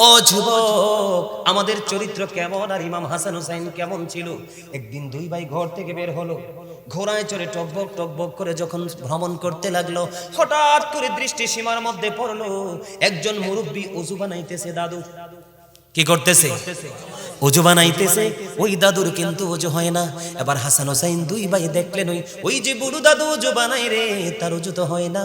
ও যুবক, আমাদের চরিত্র কেমন আর ইমাম হাসান হুসাইন কেমন ছিল? একদিন দুই ভাই ঘর থেকে বের হলো, ঘোড়ায় চড়ে টকবক টকবক করে যখন ভ্রমণ করতে লাগলো, হঠাৎ করে দৃষ্টি সীমার মধ্যে পড়লো একজন মুরব্বী ওযু বানাইতেছে। দাদু কি করতেছে? ওযু বানাইতেছে। ওই দাদুর কিন্তু ওযু হয় না। এবার হাসান হোসেন দুই ভাই দেখলেন ওই যে বুড়ো দাদু ওযু বানাই রে, তার ওযু তো হয় না।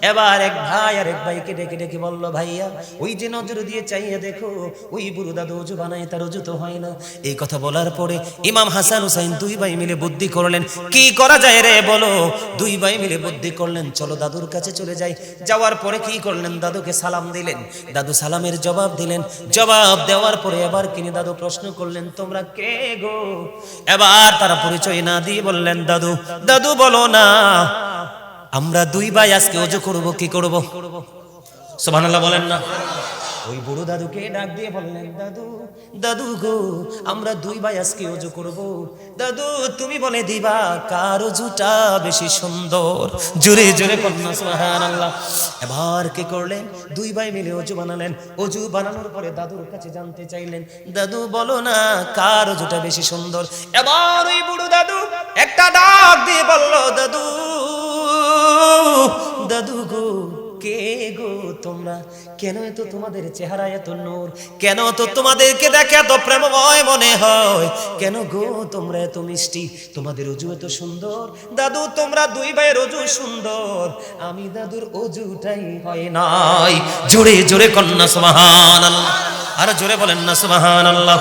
এবার এক ভাই আর এক ভাইকে ডেকে ডেকে বলল, ভাইয়া ওই যে নজর দিয়ে চাইয়ে দেখো, ওই বুড়ো দাদু ওযু বানাই, তার ওযু তো হয় না। এই কথা বলার পরে ইমাম হাসান হোসেন দুই ভাই মিলে বুদ্ধি করলেন, কি করা যায় রে বলো। দুই ভাই মিলে বুদ্ধি করলেন, চলো দাদুর কাছে চলে যাই। যাওয়ার পরে কি করলেন, দাদুকে সালাম দিলেন। দাদু সালামের জবাব দিলেন। জবাব দেওয়ার পরে এবার কিনে দাদু প্রশ্ন করলেন, তোমরা কে গো? এবার তারা পরিচয় না দিয়ে বললেন, দাদু দাদু বলো না, আমরা দুই ভাই আজকে ওযু করব। কি করব? সুবহানাল্লাহ বলেন না। ওই বুড়ো দাদুকে ডাক দিয়ে বললেন, দাদু দাদু গো, আমরা দুই ভাই আজকে ওযু করব। দাদু তুমি বলে দিবা কার ওযুটা বেশি সুন্দর। জোরে জোরে কন্যা সুবহানাল্লাহ। এবার কি করলেন, দুই ভাই মিলে ওযু বানালেন। ওযু বানানোর পরে দাদুর কাছে জানতে চাইলেন, দাদু বলো না কার ওযুটা বেশি সুন্দর। এবার ওই বুড়ো দাদু একটা ডাক দিয়ে বলল, দাদু দাদু গো, কে গো তোমরা? কেন এত তোমাদের চেহারা এত নূর? কেন তো তোমাদেরকে দেখে এত প্রেমময় মনে হয়? কেন গো তোমরা এত মিষ্টি? তোমাদের ওযু এত সুন্দর। দাদু তোমরা দুই ভাইয়ের ওযু সুন্দর, আমি দাদুর ওযুটাই হয় নাই। জোরে জোরে কন্যা সুবহানাল্লাহ। আর জোরে বলেন না সুবহানাল্লাহ।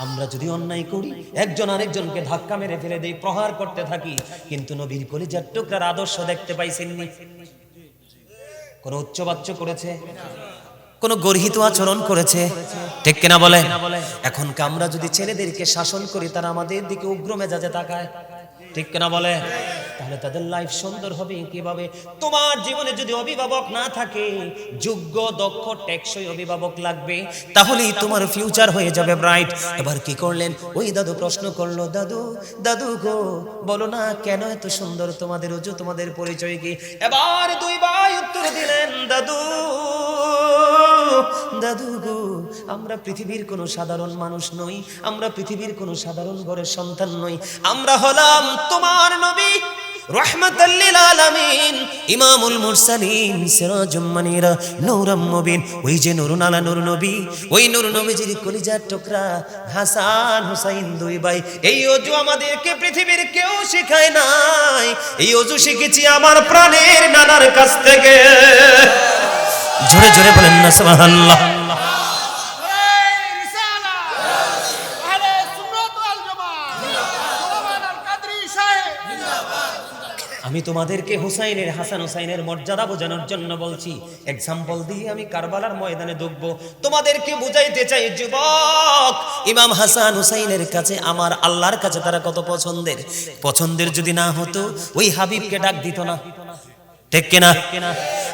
আমরা যদি অন্যায় করি, একজন আরেকজনকে ধাক্কা মেরে ফেলে দেই, প্রহার করতে থাকি, কিন্তু নবীর কলিজার টুকরার আদর্শ দেখতে পাইছেননি? কোন উচ্চবাচ্য করেছে? কোন গর্হিত আচরণ করেছে? ঠিক কিনা বলে? এখন আমরা যদি ছেলেদেরকে শাসন করি, তারা আমাদের দিকে উগ্র মেজাজে তাকায়, ঠিক কিনা বলে? তাহলে তাদের লাইফ সুন্দর হবে কিভাবে? তোমার জীবনে যদি অভিভাবক না থাকে, যোগ্য দক্ষ টেকসই অভিভাবক লাগবে, তাহলেই তোমার ফিউচার হয়ে যাবে ব্রাইট। এবার কি করলেন, ওই দাদু প্রশ্ন করলো, দাদু দাদু গো বলো না কেন এত সুন্দর তোমাদের ওযু, তোমাদের পরিচয় কি? এবার দুই ভাই উত্তর দিলেন, দাদু দাদু গো, আমরা পৃথিবীর কোনো সাধারণ মানুষ নই, আমরা পৃথিবীর কোনো সাধারণ ঘরের সন্তান নই, আমরা হলাম তোমার নবী রাহমাতাল লিল আলামিন, ইমামুল মুরসালিন, সিরাজুম মুনীরা, নূরুম মুবিন। ওই যে নূরুন আলা নূর নবী, ওই নূর নবীজির কলিজার টুকরা হাসান হুসাইন দুই ভাই। এই ওযু আমাদেরকে পৃথিবীর কেউ শেখায় নাই, এই ওযু শিখেছি আমার প্রাণের নানার কাছ থেকে। জোরে জোরে বলেন না সুবহানাল্লাহ। আমি তোমাদেরকে হুসাইনের, হাসান হুসাইনের মর্যাদা বোঝানোর জন্য বলছি। এক্সাম্পল দিয়ে আমি কারবালার ময়দানে ঢুকবো, তোমাদেরকে বুঝাইতে চাই যুবক, ইমাম হাসান হুসাইনের কাছে আমার আল্লাহর কাছে তারা কত পছন্দের। পছন্দের যদি না হতো, ওই হাবিবকে ডাক দিত না, ঠিক কিনা?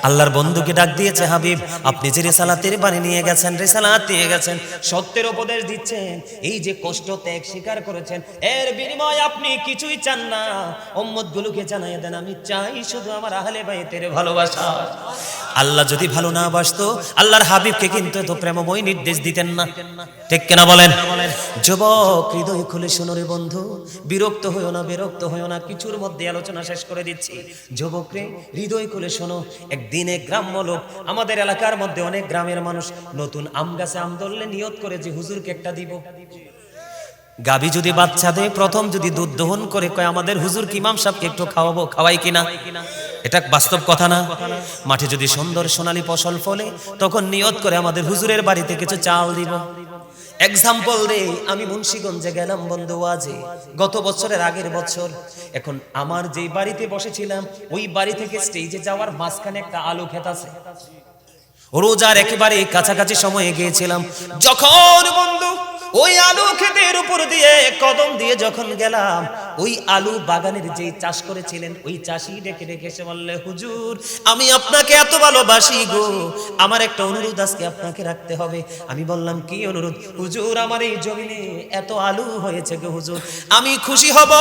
আল্লাহর বন্ধুকে ডাক দিয়েছে, হাবিব আপনি যে রিসালাতের বাণী নিয়ে গেছেন, রিসালাত দিয়ে গেছেন, সত্যের উপদেশ দিচ্ছেন, এই যে কষ্ট ত্যাগ স্বীকার করেছেন, এর বিনিময়ে আপনি কিছুই চান না, উম্মতগুলোকে জানাইয়া দেন আমি চাই শুধু আমার আহলে বাইতের ভালোবাসা। আল্লাহ যদি ভালো না বাসতো, আল্লাহর হাবিবকে কিন্তু এত প্রেমময় নির্দেশ দিতেন না, ঠিক কিনা বলেন? যুবক হৃদয় খুলে শোনো রে বন্ধু, বিরক্ত হইও না, বিরক্ত হইও না, কিছুর মধ্যে আলোচনা শেষ করে দিচ্ছি। যুবক রে হৃদয় খুলে শোনো, একদিন এক গ্রাম্য লোক, আমাদের এলাকার মধ্যে অনেক গ্রামের মানুষ নতুন আম গাছে আম ধরলে নিয়ত করে যে হুজুরকে একটা দিব। গাবি যদি বাচ্চা দেয়, প্রথম যদি দুধ দহন করে কয় আমাদের হুজুর কি ইমাম সাহেবকে একটু খাওয়াবো, খাওয়াই কিনা? এটা বাস্তব কথা না? মাঠে যদি সুন্দর সোনালী ফসল ফলে, তখন নিয়ত করে আমাদের হুজুরের বাড়িতে কিছু চাল দিব। এক্সাম্পল দে, আমি মুন্সিগঞ্জে গেলাম বন্ধু আজে, গত বছরের আগের বছর। এখন আমার যেই বাড়িতে বসেছিলাম, ওই বাড়ি থেকে স্টেজে যাওয়ার মাঝখানে একটা আলু ক্ষেত আছে। রোজার একেবারে কাছাকাছি সময়ে গিয়েছিলাম, যখন বন্ধু ওই আলু ক্ষেতের উপর দিয়ে কদম দিয়ে যখন গেলাম, ওই আলু বাগানের যে চাষ করেছিলেন ওই চাষি ডেকে ডেকে এসে বললে, হুজুর আমি আপনাকে এত ভালোবাসি গো, আমার একটা অনুরোধ আজকে আপনাকে রাখতে হবে। আমি বললাম কি অনুরোধ? হুজুর আমার এই জমিনে এত আলু হয়েছে গো হুজুর, আমি খুশি হব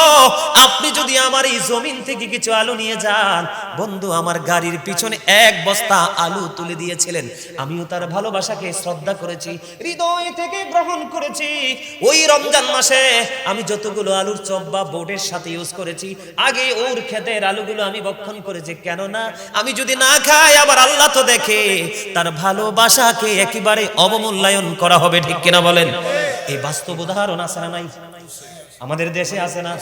আপনি যদি আমার এই জমিন থেকে কিছু আলু নিয়ে যান। বন্ধু আমার গাড়ির পিছনে এক বস্তা আলু তুলে দিয়েছিলেন, আমিও তার ভালোবাসাকে শ্রদ্ধা করেছি, হৃদয় থেকে গ্রহণ করেছি। ওই রমজান মাসে আমি যতগুলো আলুর চপ বা বোর্ডের সাথে ইউজ করেছি, আগে ওর ক্ষেতের আলুগুলো আমি ভক্ষণ করেছি। কেননা আমি যদি না খাই আবার আল্লাহ তো দেখে, তার ভালোবাসাকে একেবারে অবমূল্যায়ন করা হবে, ঠিক কিনা বলেন? এই বাস্তব উদাহরণ আছে না নাই? আমাদের দেশে আছে না?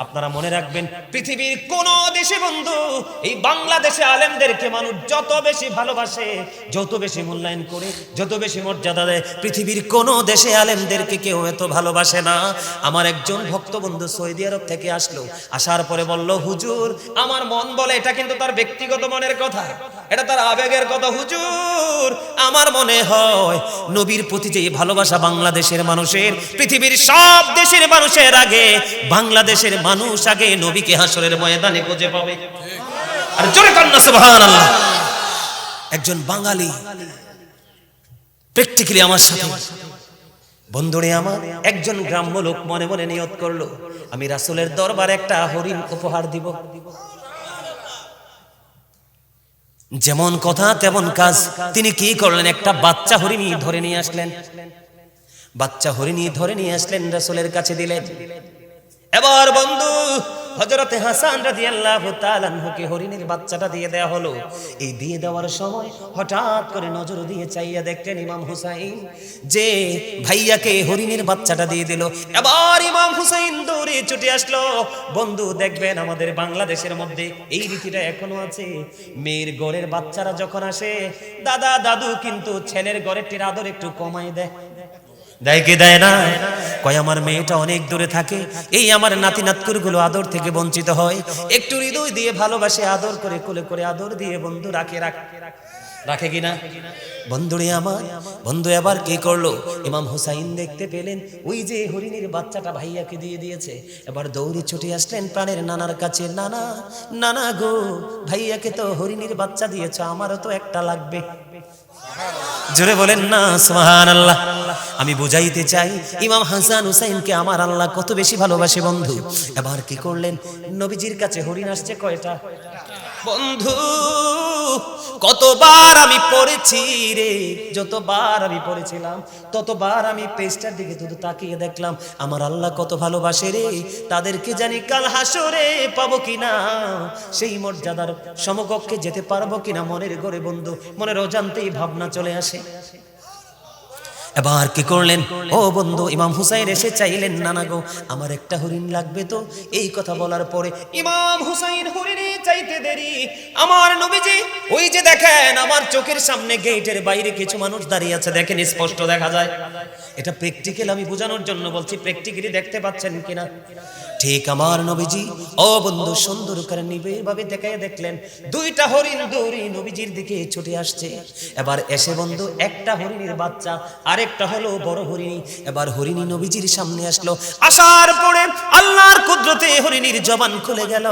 আপনারা মনে রাখবেন, পৃথিবীর কোন দেশে বন্ধু এই বাংলাদেশে আলেমদেরকে মানুষ যত বেশি ভালোবাসে, যত বেশি মূল্যায়ন করে, যত বেশি মর্যাদা দেয়, পৃথিবীর কোন দেশে আলেমদেরকে কেউ এত ভালোবাসে না। আমার একজন ভক্ত বন্ধু সৌদি আরব থেকে আসলো, আসার পরে বলল, হুজুর আমার মন বলে, এটা কিন্তু তার ব্যক্তিগত মনের কথা, এটা তার আবেগের কথা, হুজুর আমার মনে হয় নবীর প্রতি যে ভালোবাসা বাংলাদেশের মানুষের, পৃথিবীর সব দেশের মানুষের আগে বাংলাদেশের মানুষ আগে নবীকে হাসরের ময়দানে খুঁজে পাবে। আর জোরে কান্না সুবহানাল্লাহ। একজন বাঙালি প্র্যাকটিক্যালি আমার সাথে, বন্ধুরে আমার, একজন গ্রাম্য লোক মনে মনে নিয়ত করলো, আমি রাসূলের দরবারে একটা হরিণ উপহার দিব। যেমন কথা তেমন কাজ, তিনি কি করলেন? একটা বাচ্চা হরিণী ধরে নিয়ে আসলেন, বাচ্চা হরিণী ধরে নিয়ে আসলেন, রাসূলের কাছে দিলেন। এবার বন্ধু হযরতে হাসান রাদিয়াল্লাহু তাআলা আনহুকে হরিণের বাচ্চাটা দিয়ে দেওয়া হলো। এই দিয়ে দেওয়ার সময় হঠাৎ করে নজর দিয়ে চাইয়া দেখলেন ইমাম হুসাইন যে ভাইয়াকে হরিণের বাচ্চাটা দিয়ে দিল। এবার ইমাম হুসাইন দৌড়ে ছুটে আসলো। বন্ধু দেখবেন আমাদের বাংলাদেশের মধ্যে এই রীতিটা এখনো আছে, মেয়ের ঘরের বাচ্চারা যখন আসে দাদা দাদু কিন্তু ছেলের ঘরের আদর একটু কমাই দেয়, দেয় কি দেয় না? কয় আমার মেয়েটা অনেক দূরে থাকে, এই আমার নাতি নাতকুর গুলো আদর থেকে বঞ্চিত হয়, একটু হৃদয় দিয়ে ভালোবাসে, আদর করে কোলে করে আদর দিয়ে বন্ধু রাখে কিনা? বন্ধুরে আমার, বন্ধু এবার কি করলো? ইমাম হুসাইন দেখতে পেলেন ওই যে হরিণের বাচ্চাটা ভাইয়াকে দিয়ে দিয়েছে, এবার দৌড়ে ছুটে আসলেন প্রাণের নানার কাছে, নানা নানা গো, ভাইয়াকে তো হরিণের বাচ্চা দিয়েছ, আমারও তো একটা লাগবে। জোরে বলেন না সুবহানাল্লাহ। আমি বুঝাইতে চাই ইমাম হাসান হুসাইনকে আমার আল্লাহ কত বেশি ভালোবাসে বন্ধু। এবার কি করলেন? নবীজির কাছে হরিণ আসছে কয়টা? বন্ধু কতবার আমি পড়েছি রে, যতবার আমি পড়েছিলাম ততবার আমি পেজটার দিকে শুধু তাকিয়ে দেখলাম আমার আল্লাহ কত ভালোবাসে রে, তাদেরকে জানি কাল হাসরে পাবো কিনা, সেই মর্যাদার সমকক্ষে যেতে পারবো কিনা, মনের ঘরে বন্ধু মনের অজান্তেই ভাবনা চলে আসে। এবার কি করলেন? ও বন্ধু ইমাম হুসাইন এসে চাইলেন, নানা গো আমার একটা হরিণ লাগবে তো। এই কথা বলার পরে ইমাম হুসাইন হরিণে চাইতে দেরি, আমার নবীজি ওই যে দেখেন আমার চোখের সামনে গেটের বাইরে কিছু মানুষ দাঁড়িয়ে আছে, দেখেন স্পষ্ট দেখা যায়। এটা প্র্যাকটিক্যাল, আমি বোঝানোর জন্য বলছি, প্র্যাকটিক্যালি দেখতে পাচ্ছেন কিনা? ঠিক আমার নবীজি ও বন্ধু সুন্দর করে নিবিড়ভাবে দেখায় দেখলেন দুইটা হরিণ দৌড়ে নবীজির দিকে ছুটে আসছে। এবার এসে বন্ধু একটা হরিণের বাচ্চা, আরেকটা হলো বড় হরিণী। এবার হরিণী নবীজির সামনে আসলো, আসার পরে আল্লাহর কুদরতে হরিণীর জবান খুলে গেল।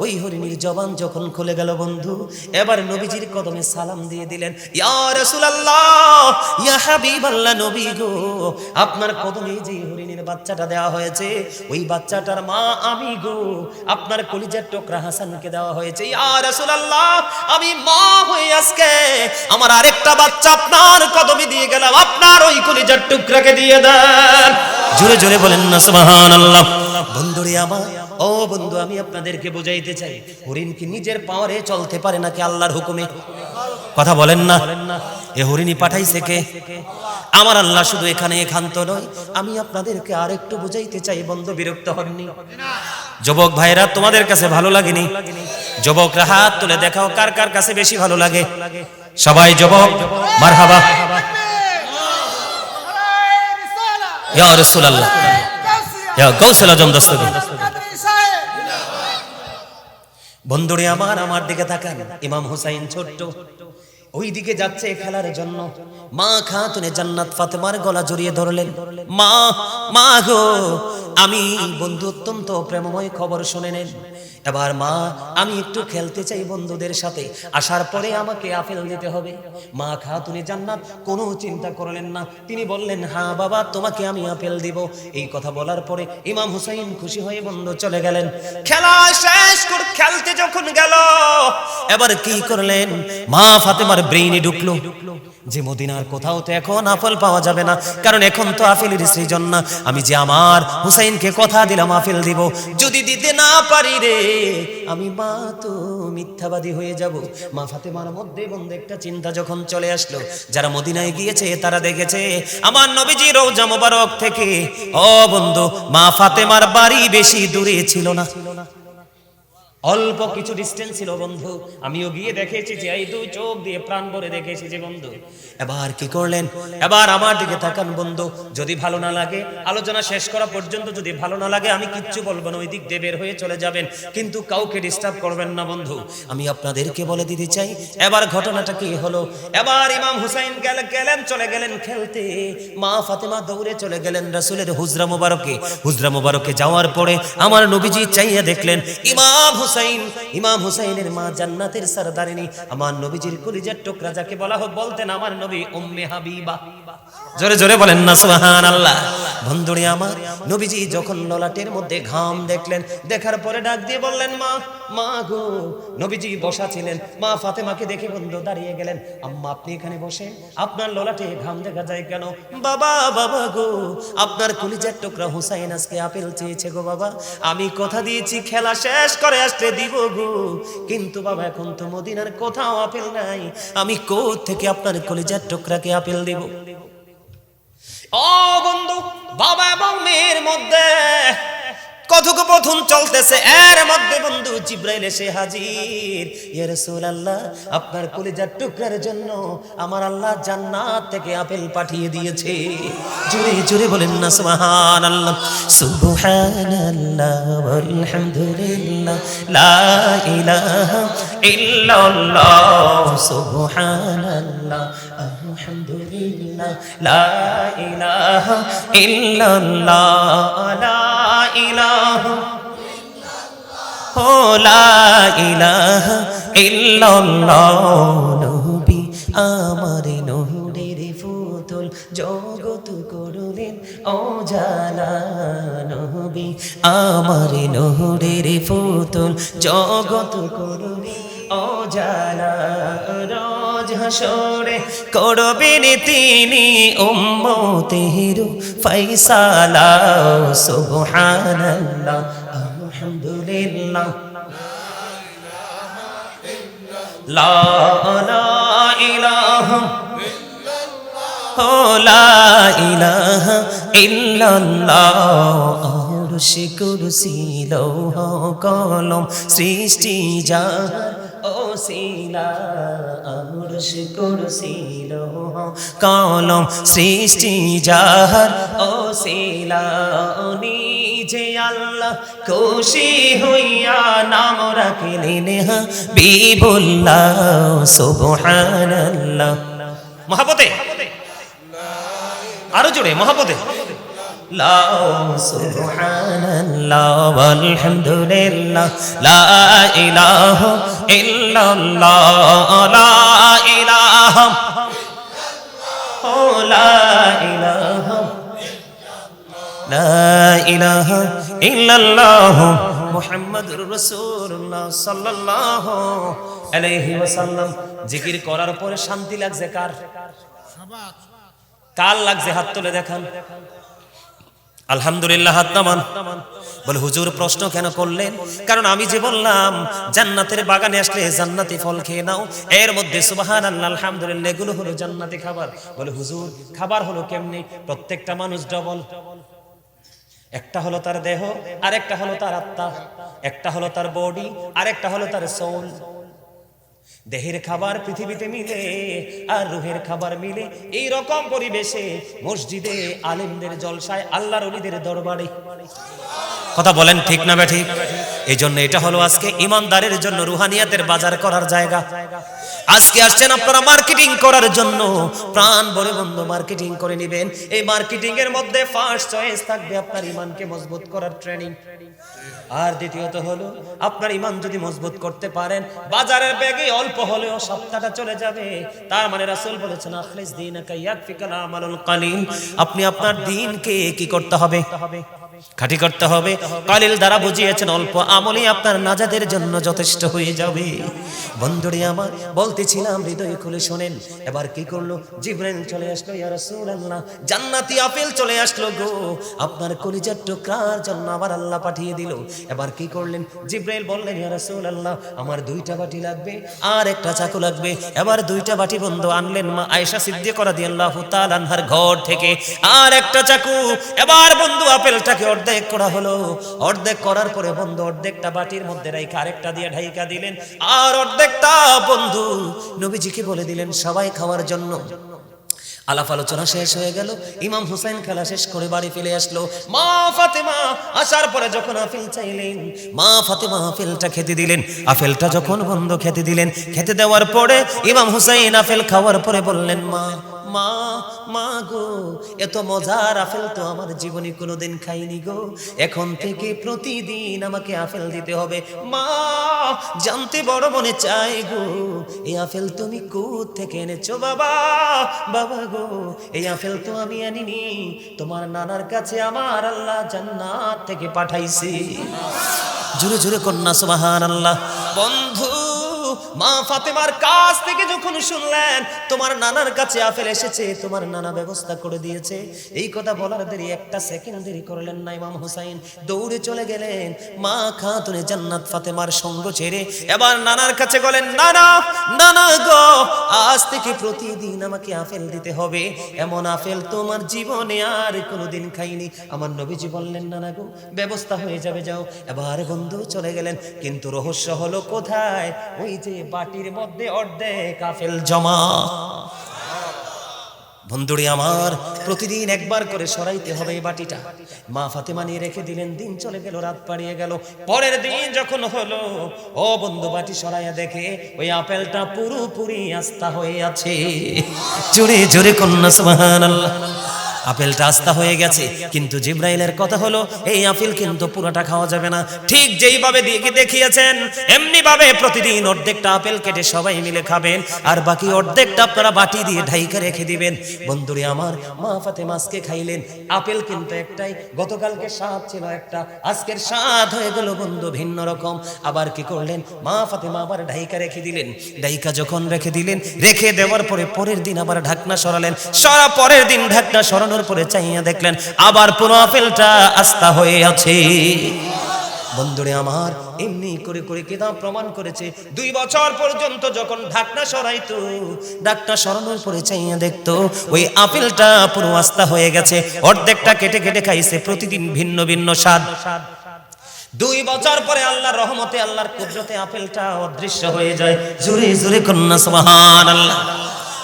ওই হরিণীর জবান যখন খুলে গেল বন্ধু, এবার নবীজির কদমে সালাম দিয়ে দিলেন, ইয়া রাসূলুল্লাহ ইয়া হাবিবাল্লাহ, নবী গো আপনার কদমে যে হরিণীর বাচ্চাটা দেওয়া হয়েছে ওই বাচ্চাটার মা আমি গো, আপনার কলিজার টুকরা হাসানকে দেওয়া হয়েছে। ইয়া রাসূলুল্লাহ আমি মা হয়ে আজকে আমার আরেকটা বাচ্চা আপনার কদমে দিয়ে গেলাম, আপনার ওই কলিজার টুকরাকে দিয়ে দেন। জোরে জোরে বলেন না সুবহানাল্লাহ। বন্ধুরে আমার, ও বন্ধু আমি আপনাদেরকে বুঝাইতে চাই হরিণ কি নিজের পাওয়ারে চলতে পারে নাকি আল্লাহর হুকুমে? কথা বলেন না। এ হরিণী পাঠাইছে কে? আমার আল্লাহ। শুধু এখানে একান্ত নয়, আমি আপনাদেরকে আরেকটু বুঝাইতে চাই, বন্ধু বিরক্ত হননি? যুবক ভাইরা তোমাদের কাছে ভালো লাগেনি? যুবকরা হাত তুলে দেখাও কার কার কাছে বেশি ভালো লাগে। সবাই যুবক মারহাবা। ইয়া রাসূলুল্লাহ ইয়া গাউসুল আজম দস্তগীর। বন্ধুরে আমার, আমার দিকে তাকান। ইমাম হুসাইন ছোট্ট, ওইদিকে যাচ্ছে খেলার জন্য। মা খাতুনে জান্নাত ফাতেমার গলা জড়িয়ে ধরলেন, মা মা গো, আমি বন্ধু অত্যন্ত প্রেমময় খবর শুনে নেন। এবার মা, আমি একটু খেলতে চাই বন্ধুদের সাথে, আসার পরে আমাকে আপেল দিতে হবে। মা খাতুনে জান্নাত কোনো চিন্তা করলেন না, তিনি বললেন, হ্যাঁ বাবা, তোমাকে আমি আপেল দিব। এই কথা বলার পরে ইমাম হুসাইন খুশি হয়ে বন্ধু চলে গেলেন। খেলা শেষ করে খেলতে যখন গেল, এবার কি করলেন, মা ফাতেমার ব্রেইনে ঢুকলো যে মদিনার কোথাও তো এখন আপেল পাওয়া যাবে না, কারণ এখন তো আপেলের সিজন না। আমি যে আমার হুসাইনকে কথা দিলাম আপেল দিব, যদি দিতে না পারি রে, আমি মা তো মিথ্যাবাদী হয়ে যাব। মা ফাতেমার মধ্যে বন্ধু একটা চিন্তা যখন চলে আসলো, যারা মদিনায় গিয়েছে তারা দেখেছে আমার নবীজি রওজা মোবারক থেকে, ও বন্ধু, মা ফাতেমার বাড়ি বেশি দূরে ছিল না, অল্প কিছু ডিস্টেন্স ছিল বন্ধু। আমিও গিয়ে দেখেছি যে এই দুই চোখ দিয়ে প্রাণ ভরে দেখেছি যে বন্ধু। এবার কি করলেন, এবার আমার দিকে তাকান বন্ধু, যদি ভালো না লাগে, আলোচনা শেষ করা পর্যন্ত যদি ভালো না লাগে আমি কিচ্ছু বলবো না, ওই দিক দিয়ে বের হয়ে চলে যাবেন, কিন্তু কাউকে ডিস্টার্ব করবেন না বন্ধু। আমি আপনাদেরকে বলে দিতে চাই এবার ঘটনাটা কি হলো। এবার ইমাম হুসাইন গেলেন, চলে গেলেন খেলতে, মা ফাতেমা দৌড়ে চলে গেলেন রাসূলের হুজরা মোবারকে। হুজরা মোবারকে যাওয়ার পরে আমার নবীজি চাইয়া দেখলেন ইমাম হুসাইনের মা জান্নাতের সরদারিনী, আমার নবীজির কলিজার টুকরা, যাকে বলতেন আমার নবী উম্মে হাবিবা। জোরে জোরে বলেন না সুবহানাল্লাহ। বন্ধুরে আমার, নবীজি যখন ললাটের মধ্যে ঘাম দেখলেন, দেখার পরে ডাক দিয়ে বললেন, মা মা গো। নবীজি বসা ছিলেন, মা ফাতেমাকে দেখে বন্ধু দাঁড়িয়ে গেলেন, আম্মা আপনি এখানে বসে, আপনার ললাটে ঘাম দেখা যায় কেন? বাবা বাবা গো, আপনার কলিজার টুকরা হুসাইন আজকে আপেল চেয়েছে গো বাবা, আমি কথা দিয়েছি খেলা শেষ করে আসতে দিব গো, কিন্তু বাবা এখন তো মদিনার কোথাও আপেল নাই, আমি কোথা থেকে আপনার কলিজার টুকরাকে আপেল দিব? ও বন্ধু, বাবা এবং মেয়ের মধ্যে কথোপকথন চলতেছে, এর মধ্যে বন্ধু জিব্রাইল এসে হাজির। ইয়া রাসূলুল্লাহ, আপনার কলিজার টুকরার জন্য আমার আল্লাহ জান্নাত থেকে আপেল পাঠিয়ে দিয়েছে। জোরে জোরে বলেন না সুবহানাল্লাহ। সুবহানাল্লাহ ওয়ালহামদুলিল্লাহ লা ইলাহা ইল্লাল্লাহ, সুবহানাল্লাহ আলহামদুলিল্লাহ লা ইলাহা ইল্লাল্লাহ, লা ইলাহা ও লা ইলাহা ইল্লাল্লাহ। নবী আমার নূরের ফুতুল, জগৎ করলেন ও জালা, নবী আমার নূরের ফুতুল, জগৎ করলেন ও জালা, রোজ হাসরে করবেন তিনি উম্মতের ফয়সালা। সুবহানাল্লাহ আলহামদুলিল্লাহ লা ইলাহা লা ইলাহা ইল্লাল্লাহ। আরশ কুরসি লৌহ কলম সৃষ্টি যার ওসিলা, আরশ কুরসি লৌহ কলম সৃষ্টি যার ওসিলা, নিজে আল্লাহ খুশি হইয়া নাম রাখলেন হাবিবুল্লাহ। সুবহানাল্লাহ। মহাব্বতে আরো জোরে, মহাব্বতে লা সুবহানাল্লাহ ওয়ালহামদুলিল্লাহ লা ইলাহা ইল্লাল্লাহ, লা ইলাহা ও লা ইলাহা লা ইলাহা ইল্লাল্লাহ মুহাম্মাদুর রাসূলুল্লাহ সাল্লাল্লাহু আলাইহি ওয়াসাল্লাম। জিকির করার পরে শান্তি লাগছে কার? কার লাগছে? হাত তুলে দেখান। আলহামদুলিল্লাহ, হাত নামান। বলে হুজুর প্রশ্ন কেন করলেন? কারণ আমি যে বললাম জান্নাতের বাগানে আসলে জান্নাতি ফল খেয়ে নাও, এর মধ্যে সুবহানাল্লাহ আলহামদুলিল্লাহ এগুলো হলো জান্নাতি খাবার। বলে হুজুর খাবার হলো কেমনে? প্রত্যেকটা মানুষ ডবল, একটা হলো তার দেহ, আরেকটা হলো তার আত্মা, একটা হলো তার বডি, আরেকটা হলো তার সোল। দেহের খাবার পৃথিবীতে মিলে আর রুহের খাবার মিলে এই রকম পরিবেশে মসজিদে, আলেমদের জলসায়, আল্লাহর ওলিদের দরবারে। কথা বলেন ঠিক না বেঠিক? এই জন্য এটা হলো আজকে ইমানদারের জন্য রুহানিয়াতের বাজার করার জায়গা। আজকে আসছেন আপনারা মার্কেটিং করার জন্য, প্রাণ ভরে বন্ধু মার্কেটিং করে নেবেন। এই মার্কেটিং এর মধ্যে ফার্স্ট চয়েস থাকবে আপনার ইমানকে মজবুত করার ট্রেনিং। আর দ্বিতীয়ত হলো আপনার ইমান যদি মজবুত করতে পারেন, বাজারের ব্যাগে অল্প হলেও সপ্তাহটা চলে যাবে। তার মানে রাসূল বলেছেন আখলিস দীনাকা ইয়াকফিকাল আমালুল কালিল। আপনি আপনার দ্বীনকে কি করতে হবে? খাঁটি করতে হবে। কালিল দ্বারা বুঝিয়েছেন অল্প আমলই আপনার নাজাতের জন্য যথেষ্ট হয়ে যাবে। বন্ধুরে আমার বলতেছিলাম, হৃদয় খুলে শোনেন। এবার কি করলো? জিবরাইল চলে আসলো, ইয়া রাসূলুল্লাহ জান্নাতি আপেল চলে আসলো গো, আপনার কলিজার টুকরার জন্য আমার আল্লাহ পাঠিয়ে দিল। এবার কি করলেন? জিবরাইল বললেন, ইয়া রাসূলুল্লাহ আমার 2টা বাটি লাগবে আর একটা চাকু লাগবে। এবার 2টা বাটি বন্ধু আনলেন মা আয়েশা সিদ্দিকা রাদিয়াল্লাহু তাআলা আনহার ঘর থেকে, আর একটা চাকু। এবার বন্ধু আপেলটাকে অর্ধেক করা হলো। অর্ধেক করার পরে বন্ধু অর্ধেকটা বাটির মধ্যে রেখে আরেকটা দিয়ে ঢাইকা দিলেন, আর অর্ধেকটা বন্ধু নবীজিকে বলে দিলেন সবাই খাওয়ার জন্য। আলাপ আলোচনা শেষ হয়ে গেল। ইমাম হুসাইন খেলা শেষ করে বাড়ি ফিরে আসলো। মা ফাতেমা আসার পরে যখন আফেল চাইলেন, মা ফাতেমা আফেলটা খেতে দিলেন। আফেলটা যখন বন্ধ খেতে দিলেন, খেতে দেওয়ার পরে ইমাম হুসাইন আফেল খাওয়ার পরে বললেন, মা মা মা গো, এত মজার আপেল তো আমার জীবনে কোনোদিন খাইনি গো, এখন থেকে প্রতিদিন আমাকে আপেল দিতে হবে। মা জানতে বড় মনে চাই গো, এই আপেল তুমি কোথা থেকে এনেছো? বাবা বাবা গো, এই আপেল তো আমি আনিনি, তোমার নানার কাছে আমার আল্লাহ জান্নাত থেকে পাঠাইছে। জোরে জোরে কন্যা সুবহানাল্লাহ। বন্ধু মা ফাতেমার কাছ থেকে যখন শুনলেন তোমার নানার কাছে আপেল এসেছে, তোমার নানা ব্যবস্থা করে দিয়েছে, এই কথা বলার দেরি একটা সেকেন্ড দেরি করলেন না। ইমাম হুসাইন দৌড়ে চলে গেলেন মা খাতুনে জান্নাত ফাতেমার সঙ্গ ছেড়ে। এবার নানার কাছে বলেন, নানা নানা গো, আজ থেকে প্রতিদিন আমাকে আপেল দিতে হবে, এমন আপেল তোমার জীবনে আর কোনোদিন খাইনি। আমার নবীজি বললেন, নানা গো ব্যবস্থা হয়ে যাবে, যাও। এবার বন্ধু চলে গেলেন, কিন্তু রহস্য হলো কোথায়? ওই যে বাটির মধ্যে অর্ধেক আপেল জমা। বন্ধুরে আমার প্রতিদিন একবার করে সরাইতে হবে এই বাটিটা। মা ফাতেমা নিয়ে রেখে দিলেন। দিন চলে গেল, রাত পাড়িয়ে গেল। পরের দিন যখন হলো, ও বন্ধু বাটি সরাইয়া দেখে ওই আপেলটা পুরোপুরি আস্থা হয়ে আছে। জোরে জোরে কন্যা সুবহানাল্লাহ। আপেলটা আস্থা হয়ে গেছে, কিন্তু জিবরাইলের কথা হলো এই আপেল কিন্তু পুরোটা খাওয়া যাবে না। ঠিক যেইভাবে দেখিয়েছেন এমনি ভাবে প্রতিদিন অর্ধেকটা আপেল কেটে সবাই মিলে খাবেন, আর বাকি অর্ধেকটা আপনারা বাটি দিয়ে ঢাইকা রেখে দিবেন। বন্ধুরে আমার মা ফাতেমা আজকে খাইলেন আপেল কিন্তু একটাই, গতকালকে স্বাদ ছিল একটা, আজকের স্বাদ হয়ে গেল বন্ধু ভিন্ন রকম। আবার কি করলেন? মা ফাতেমা আবার ঢাইকা রেখে দিলেন। ঢাইকা যখন রেখে দিলেন, রেখে দেওয়ার পরে পরের দিন আবার ঢাকনা সরালেন। পরের দিন ঢাকনা সরানোর পরে চাইয়া দেখলেন আবার পুরো আপেলটা আস্থা হয়ে আছে। বন্ধুরে আমার এমনি করে করে কিতাব প্রমাণ করেছে 2 বছর পর্যন্ত যখন ঢাকনা সরাইতো, ঢাকনা সরানোর পরে চাইয়া দেখতো ওই আপেলটা পুরো আস্থা হয়ে গেছে। অর্ধেকটা কেটে কেটে খাইছে, প্রতিদিন ভিন্ন ভিন্ন স্বাদ। 2 বছর পরে আল্লাহর রহমতে আল্লাহর কুদরতে আপেলটা অদৃশ্য হয়ে যায়। জোরে জোরে কন্যা সুবহানাল্লাহ।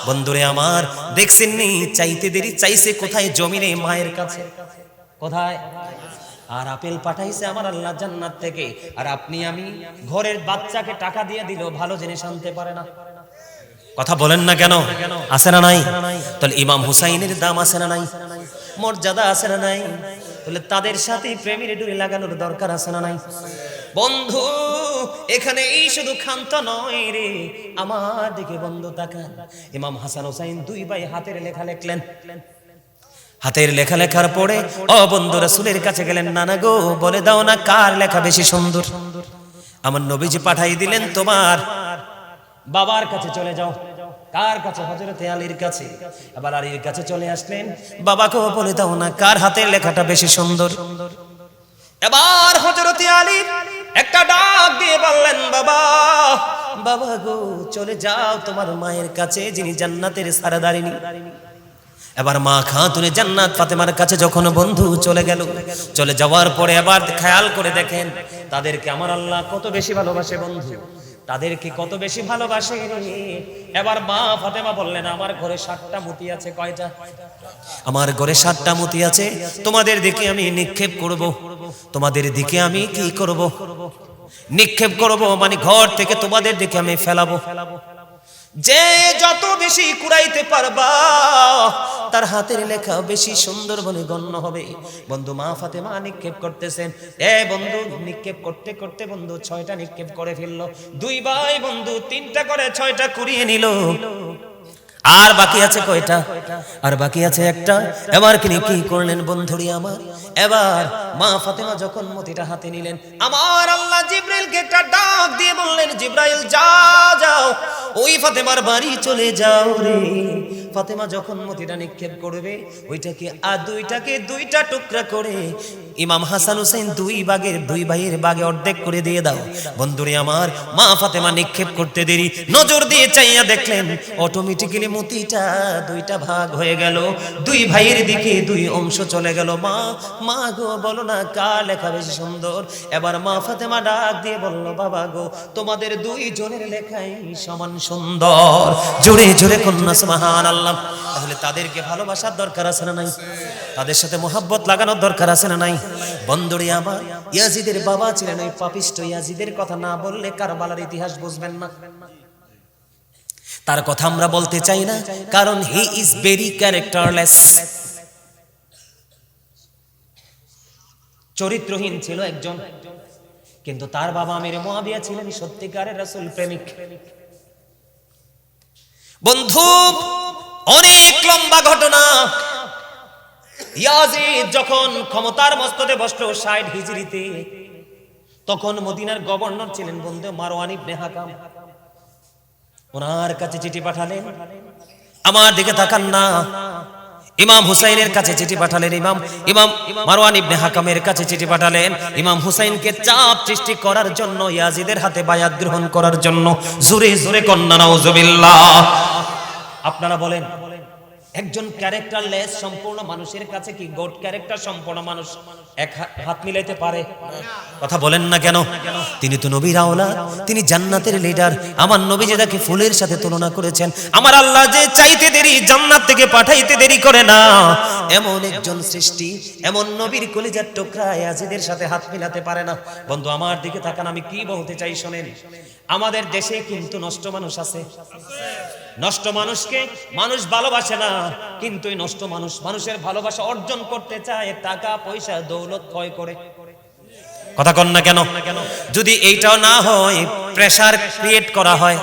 বন্ধুরে আমার দেখছেন নি, চাইতে দেরি চাইছে কোথায়? জমিনে, মায়ের কাছে। কোথায়? আর আপেল পাঠাইছে আমার আল্লাহ জান্নাত থেকে। আর আপনি আমি ঘরের বাচ্চাকে টাকা দিয়ে দিলেও ভালো জিনিস আনতে পারে না। কথা বলেন না কেন? আছে না নাই? তাহলে ইমাম হুসাইনের দাম আছে না নাই? মর্যাদা আছে না নাই? তাহলে তাদের সাথে প্রেমের ডুরি লাগানোর দরকার আছে না নাই? বন্ধু এখানে এই শুধু ক্ষান্ত নয় রে, আমার দিকে বন্ধু তাকান। ইমাম হাসান হুসাইন 2 ভাই হাতের লেখা লিখলেন। হাতের লেখা লেখার পরে ও বন্ধু রাসূলের কাছে গেলেন, নানা গো বলে দাও না কার লেখা বেশি সুন্দর। আমার নবীজি পাঠাই দিলেন তোমার বাবার কাছে চলে যাও। কার কাছে? হযরতে আলীর কাছে। আবার আলীর কাছে চলে আসলেন, বাবাকেও বলে দাও না কার হাতের লেখাটা বেশি সুন্দর। এবার হযরতে আলী একটা ডাক দিয়ে বললেন, বাবা বাবা গো চলে যাও তোমার মায়ের কাছে যিনি জান্নাতের সারদারিনী। এবার মা খাতুনে জান্নাত ফাতেমার কাছে যখন বন্ধু চলে গেল, চলে যাওয়ার পরে এবার খেয়াল করে দেখেন তাদেরকে আমার আল্লাহ কত বেশি ভালোবাসে। বন্ধু তাদেরকে কত বেশি ভালোবাসে। এবার মা ফাতেমা বললেন, আমার ঘরে 7টা মতি আছে। কয়টা? আমার ঘরে 7টা মতি আছে। তোমাদের দিকে আমি নিক্ষেপ করব, তোমাদের দিকে আমি কি করব? নিক্ষেপ করব, মানে ঘর থেকে তোমাদের দিকে আমি ফেলাবো। যে যত বেশি কুড়াইতে পারবা তার হাতের লেখা বেশি সুন্দর বলে গণ্য হবে। বন্ধু মা ফাতেমা নিক্ষেপ করতেছেন। বন্ধু নিক্ষেপ করতে করতে বন্ধু 6টা নিক্ষেপ করে ফেললো। 2 ভাই বন্ধু 3টা করে 6টা কুড়িয়ে নিল। আর বাকি আছে কয়টা? আর বাকি আছে একটা। এবার কি করলেন বন্ধুরি আমার? এবার মা ফাতেমা যখন মতিটা হাতে নিলেন, আমার আল্লাহ জিব্রাইলকে একটা ডাক দিয়ে বললেন, জিব্রাইল যাও ওই ফাতেমার বাড়ি চলে যাও রে। ফাতেমা যখন মতিটা নিক্ষেপ করবে ওইটাকে আর 2টা টুকরা করে ইমাম হাসান হুসাইন 2 ভাইয়ের ভাগে অর্ধেক করে দিয়ে দাও। বন্ধুরে আমার, মা ফাতেমা নিক্ষেপ করতে দেরি, নজর দিয়ে চাইয়া দেখলেন অটোমেটিক্যালি মতিটা 2টা ভাগ হয়ে গেল। 2 ভাইয়ের দিকে 2 অংশ চলে গেল। মা গো বলো না কার লেখা বেশি সুন্দর? এবার মা ফাতেমা ডাক দিয়ে বলল, বাবা গো তোমাদের 2 জনের লেখাই সমান সুন্দর। জোরে জোরে কন্যা সুবহানাল্লাহ। তাহলে তাদেরকে ভালোবাসার দরকার আছে না নাই? তাদের সাথে মোহাব্বত লাগানোর দরকার আছে না নাই? বন্ধুরে আমার, ইয়াজিদের বাবা ছিলেন ওই পাপিষ্ট ইয়াজিদের কথা না বললে কারবালার ইতিহাস বুঝবেন না। তার কথা আমরা বলতে চাই না, কারণ হি ইজ ভেরি ক্যারেক্টারলেস। চরিত্রহীন ছিল একজন, কিন্তু তার বাবা আমির মুয়াবিয়া ছিলেন সত্যিকারের রাসূল প্রেমিক। বন্ধু অনেক লম্বা ঘটনা। ইয়াজিদ যখন ক্ষমতার মস্তদে বসলো 60 হিজরিতে, তখন মদিনার গভর্নর ছিলেন বন্ধু মারওয়ান ইবনে হাকাম। ওনার কাছে চিঠি পাঠালেন। আমার দিকে তাকান না। ইমাম হুসাইনের কাছে চিঠি পাঠালেন। ইমাম মারওয়ান ইবনে হাকামের কাছে চিঠি পাঠালেন ইমাম হুসাইনকে চাপ সৃষ্টি করার জন্য, ইয়াজিদের হাতে বায়াত গ্রহণ করার জন্য। জোরে জোরে কন্যা নাউজুবিল্লাহ। আপনারা বলেন, একজন ক্যারেক্টারলেস সম্পূর্ণ মানুষের কাছে কি গড ক্যারেক্টার সম্পূর্ণ মানুষ এক হাত মিলাইতে পারে? কথা বলেন না কেন? তিনি তো নবীর আওলাদ, তিনি জান্নাতের লিডার। আমার নবী যে তাকে ফুলের সাথে তুলনা করেছেন, আমার আল্লাহ যে চাইতে দেরি জান্নাত থেকে পাঠাইতে দেরি করে না। এমন একজন সৃষ্টি, এমন নবীর কলিজার টুকরা ইয়াজিদের সাথে হাত মিলাতে পারে না। বন্ধু আমার দিকে তাকান, আমি কি বলতে চাই শোনেন। আমাদের দেশে কিন্তু নষ্ট মানুষ আছে। নষ্ট মানুষকে মানুষ ভালোবাসে না, কিন্তু এই নষ্ট মানুষ মানুষের ভালোবাসা অর্জন করতে চায়, টাকা পয়সা দৌলত ক্ষয় করে। কথা কন না কেন? যদি এইটাও না হয়, প্রেসার ক্রিয়েট করা হয়,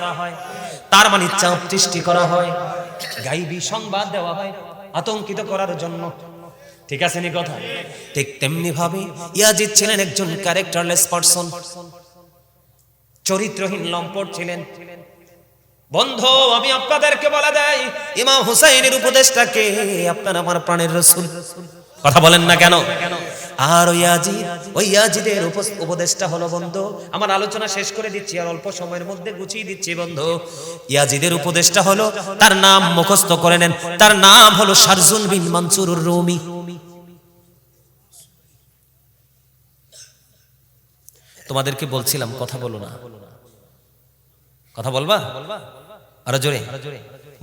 তার মানে চাপ সৃষ্টি করা হয়, গাইবি সংবাদ দেওয়া হয় আতঙ্কিত করার জন্য। ঠিক আছে নি কথা? ঠিক তেমনি ভাবে ইয়াজিদ ছিলেন একজন ক্যারেক্টারলেস পারসন, চরিত্রহীন লম্পট ছিলেন। বন্ধু আমি আপনাদেরকে বলে দেই, ইমাম হুসাইনের উপদেশটাকে আপনার আমার প্রাণের রাসূল। কথা বলেন না কেন? আর ওই ইয়াজিদের উপদেশটা হলো বন্ধু, আমার আলোচনা শেষ করে দিচ্ছি আর অল্প সময়ের মধ্যে গুছিয়ে দিচ্ছি বন্ধু। ইয়াজিদের উপদেশটা হলো, তার নাম মুখস্থ করে নেন, তার নাম হলো শারজুল বিন মানসুরুর রুমি। তোমাদেরকে বলছিলাম কথা বলো না, কথা বলবা? আরো জোরে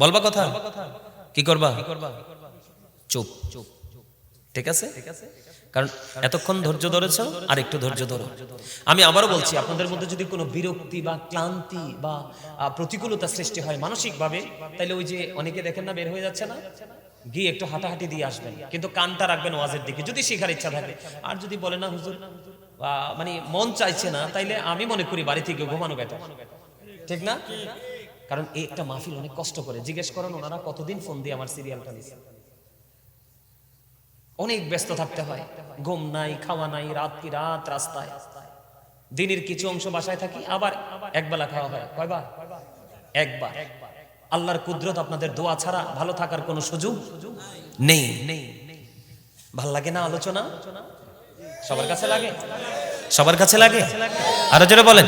বলবা কথা? কি করবা? চুপ। ঠিক আছে? কারণ এতক্ষণ ধৈর্য ধরেছ, আর একটু ধৈর্য ধরো। আমি আবারও বলছি, আপনাদের মধ্যে যদি কোনো বিরক্তি বা ক্লান্তি বা প্রতিকূলতা সৃষ্টি হয় মানসিকভাবে, তাহলে ওই যে অনেকে দেখেন না বের হয়ে যাচ্ছে না, গিয়ে একটু হাঁটাহাঁটি দিয়ে আসবেন, কিন্তু কানটা রাখবেন ওয়াজের দিকে যদি শেখার ইচ্ছা থাকে। আর যদি বলে না হুজুর মানে মন চাইছে না, তাইলে আমি মনে করি বাড়ি থেকে ঘুমানো বেটার। ঠিক না? কারণ এই একটা মাহফিল অনেক কষ্ট করে। জিজ্ঞেস করেন ওনারা কতদিন ফোন দিয়ে আমার সিরিয়ালটা নিচ্ছে। অনেক ব্যস্ত থাকতে হয়, ঘুম নাই, খাওয়া নাই, রাত কি রাত রাস্তায়। দিনের কিছু অংশ বাসায় থাকি, আবার একবেলা খাওয়া হয়। কয়বার? একবার। আল্লাহর কুদরত, আপনাদের দোয়া ছাড়া ভালো থাকার কোনো সুযোগ নেই। ভাল লাগে না আলোচনা? সবার কাছে লাগে? সবার কাছে লাগে? আরো জোরে বলেন,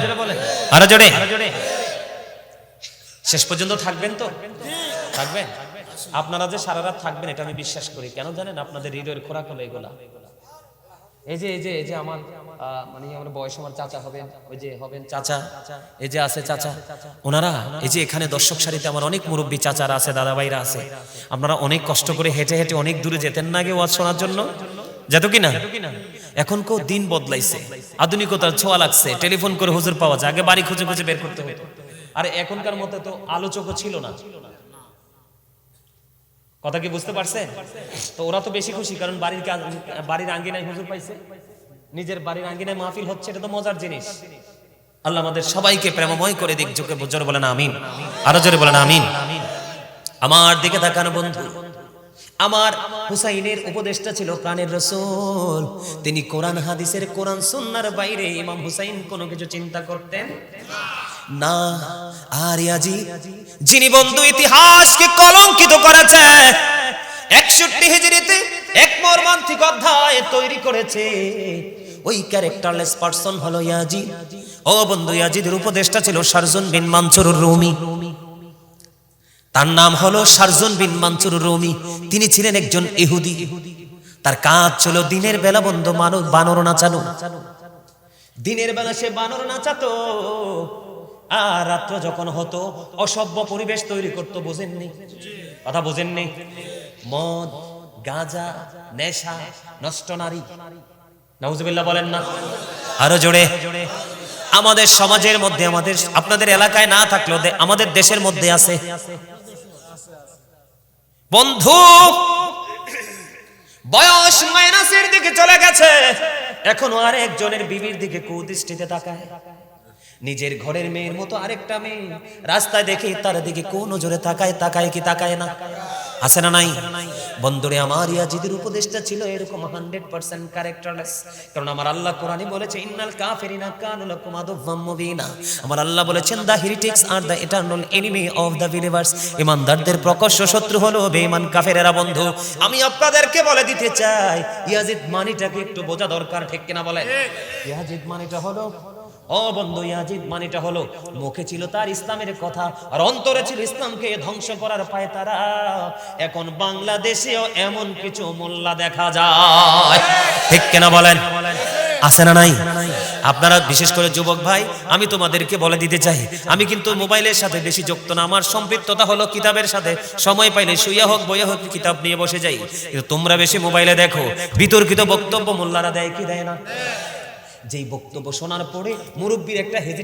আরো জোরে। শেষ পর্যন্ত থাকবেন তো? থাকবেন? আপনারা যে সারা রাত থাকবেন এটা আমি বিশ্বাস করি। কেন জানেন? আপনাদের হৃদয়ের খোরাক হলো এগুলা। এই যে আমার মানে আমার বয়স, আমার চাচা হবেন, ওই যে হবেন চাচা, এই যে আছে চাচা, ওনারা এই যে এখানে দর্শক সারিতে আমার অনেক মুরব্বী চাচারা আছে, দাদা ভাইরা আছে। আপনারা অনেক কষ্ট করে হেঁটে হেঁটে অনেক দূরে যেতেন না আগে ওয়াজ শোনার জন্য? যেত কি না? এখন কেউ দিন বদলাইছে, আধুনিকতার ছোঁয়া লাগছে, টেলিফোন করে হুজুর পাওয়া যায়, আগে বাড়ি খুঁজে খুঁজে বের করতে হতো। আর এখনকার মতো তো আলোচকও ছিল না। কথা কি বুঝতে পারছেন? তো ওরা তো বেশি খুশি, কারণ বাড়ির আঙ্গিনায় হুজুর পাইছে, নিজের বাড়ির আঙ্গিনায় মাহফিল হচ্ছে, এটা তো মজার জিনিস। আল্লাহ আমাদের সবাইকে প্রেমময় করে দিক। জোরে বলেন আমিন, আরো জোরে বলেন আমিন। আমার দিকে তাকানো বন্ধু, আমার হুসাইনের উপদেশটা ছিল প্রাণের রাসূল। তিনি কোরআন হাদিসের, কোরআন সুন্নাহর বাইরে ইমাম হুসাইন কোনো কিছু চিন্তা করতেন না। আর ইয়াজিদ, যিনি বন্ধু ইতিহাসকে কলঙ্কিত করেছে, 61 হিজরিতে এক মর্মান্তিক অধ্যায় তৈরি করেছে, ওই ক্যারেক্টারলেস পারসন হলো ইয়াজিদ। ও বন্ধু, ইয়াজিদের উপদেশটা ছিল শারজুন বিন মানসুর রুমি। তার নাম হলো শারজুন বিন মানসুর রুমি। তিনি ছিলেন একজন ইহুদি। তার কাজ ছিল দিনের বেলা বন্ধু বানর নাচানো। দিনের বেলা সে বানর নাচাতো, আর রাত্র যখন হতো অসভ্য পরিবেশ তৈরি করতো। বোঝেননি? কথা বোঝেননি? মদ, গাঁজা, নেশা, নষ্ট নারী, নাউজুবিল্লাহ বলেন না? আরো জোরে। আমাদের সমাজের মধ্যে, আপনাদের এলাকায় না থাকলেও আমাদের দেশের মধ্যে আছে বন্ধু। বয়স মাইনাসের দিকে চলে গেছে, এখনো আরেকজনের বিবির দিকে কুদৃষ্টিতে তাকায়। নিজের ঘরের মেয়ের মতো আরেকটা মেয়ে রাস্তায় দেখে তার দিকে কোন নজরে তাকায় কি তাকায় না? আছে না নাই? বন্ধুরে আমার, ইয়াজিদের উপদেশটা ছিল এরকম 100% ক্যারেক্টারলেস। কারণ আমার আল্লাহ কোরআনে বলেছে, ইন্নাল কাফিরিনা কানু লাকুম আদুওয়াম মুবিনা। আমার আল্লাহ বলেছেন, the heretics are the eternal enemy of the believers. ইমানদারদের প্রকাশ্য শত্রু হলো বেঈমান কাফেরেরা। বন্ধু, আমি আপনাদেরকে বলে দিতে চাই, ইয়াজিদ মানিটাকে একটু বোঝা দরকার, ঠিক কিনা বলেন? ইয়াজিদ মানিটা হলো, ও বন্ধু, ইয়াজিদ মানেটা হলো, মুখে ছিল তার ইসলামের কথা, আর অন্তরে ছিল ইসলামকে ধ্বংস করার পায়তারা। এখন বাংলাদেশেও এমন কিছু মোল্লা দেখা যায়, ঠিক কিনা বলেন? আছে না নাই? আপনারা বিশেষ করে যুবক ভাই, আমি তোমাদেরকে বলে দিতে চাই, আমি কিন্তু মোবাইলের সাথে বেশি যুক্ত না। আমার সম্পৃক্ততা হলো কিতাবের সাথে। সময় পাইলে শুইয়া হোক বইয়া হোক কিতাব নিয়ে বসে যাই। কিন্তু তোমরা বেশি মোবাইলে দেখো, বিতর্কিত বক্তব্য মোল্লারা দেয় কি দেয় না? যেই বক্তব্য শোনার পরে মুরব্বীর একটা